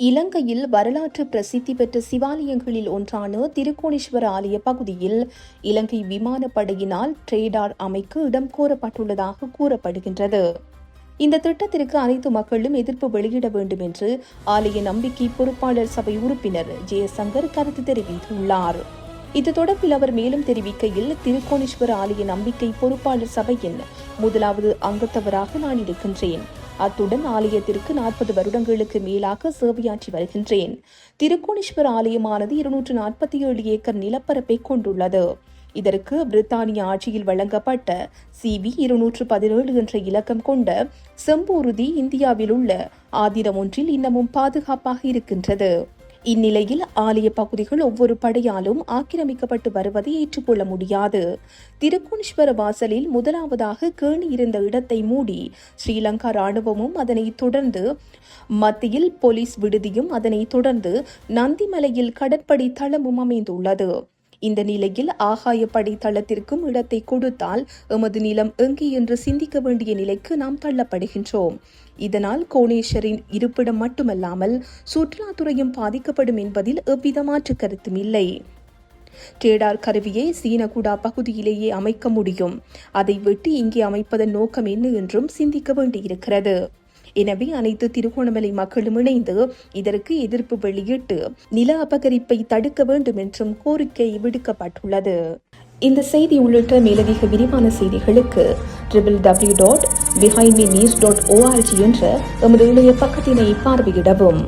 இலங்கையில் வரலாற்று பிரசித்தி பெற்ற சிவாலயங்களில் ஒன்றான திருக்கோணேஸ்வர ஆலய பகுதியில் இலங்கை விமானப்படையினால் ட்ரேடார் அமைக்க இடம் கோரப்பட்டுள்ளதாக கூறப்படுகின்றது. இந்த திட்டத்திற்கு அனைத்து மக்களும் எதிர்ப்பு வெளியிட வேண்டும் என்று ஆலய நம்பிக்கை பொறுப்பாளர் சபை உறுப்பினர் ஜெயசங்கர் கருத்து தெரிவித்துள்ளார். இது தொடர்பில் அவர் மேலும் தெரிவிக்கையில், திருக்கோணேஸ்வர ஆலய நம்பிக்கை பொறுப்பாளர் சபையின் முதலாவது அங்கத்தவராக நான் இருக்கின்றேன். அத்துடன் ஆலயத்திற்கு 40 வருடங்களுக்கு மேலாக சேவையாற்றி வருகின்றேன். திருக்கோணேஸ்வர ஆலயமானது 247 ஏக்கர் நிலப்பரப்பை கொண்டுள்ளது. இதற்கு பிரித்தானிய ஆட்சியில் வழங்கப்பட்ட CB 217 என்ற இலக்கம் கொண்ட செம்பூர்தி இந்தியாவில் உள்ள ஆதினம் ஒன்றில் இன்னமும் பாதுகாப்பாக இருக்கின்றது. இந்நிலையில் ஆலய பகுதிகள் ஒவ்வொரு படையாலும் ஆக்கிரமிக்கப்பட்டு வருவதை ஏற்றுக்கொள்ள முடியாது. திருக்கோணேஸ்வர வாசலில் முதலாவதாக கேணி இருந்த இடத்தை மூடி ஸ்ரீலங்கா ராணுவமும், அதனைத் தொடர்ந்து மத்தியில் போலீஸ் விடுதியும், அதனைத் தொடர்ந்து நந்திமலையில் கடற்படை தளமும் அமைந்துள்ளது. இந்த நிலையில் ஆகாயப்படை தளத்திற்கும் இடத்தை கொடுத்தால் எமது நிலம் எங்கே என்று சிந்திக்க வேண்டிய நிலைக்கு நாம் தள்ளப்படுகின்றோம். இதனால் கோணேஸ்வரின் இருப்பிடம் மட்டுமல்லாமல் சுற்றுலாத்துறையும் பாதிக்கப்படும் என்பதில் எவ்வித மாற்று கருத்தும் இல்லை. ட்ரேடார் கருவியை சீனகுடா பகுதியிலேயே அமைக்க முடியும். அதை விட்டு இங்கே அமைப்பதன் நோக்கம் என்ன என்றும் சிந்திக்க வேண்டியிருக்கிறது. எனவே அனைத்து திருகோணமலை மக்களும் இணைந்து இதற்கு எதிர்ப்பு வெளியிட்டு நில அபகரிப்பை தடுக்க வேண்டும் என்றும் கோரிக்கை விடுக்கப்பட்டுள்ளது. இந்த செய்தி உள்ளிட்ட மேலதிக விரிவான செய்திகளுக்கு www.behindmenews.org என்ற எமது இணைய பக்கத்தினை பார்வையிடவும்.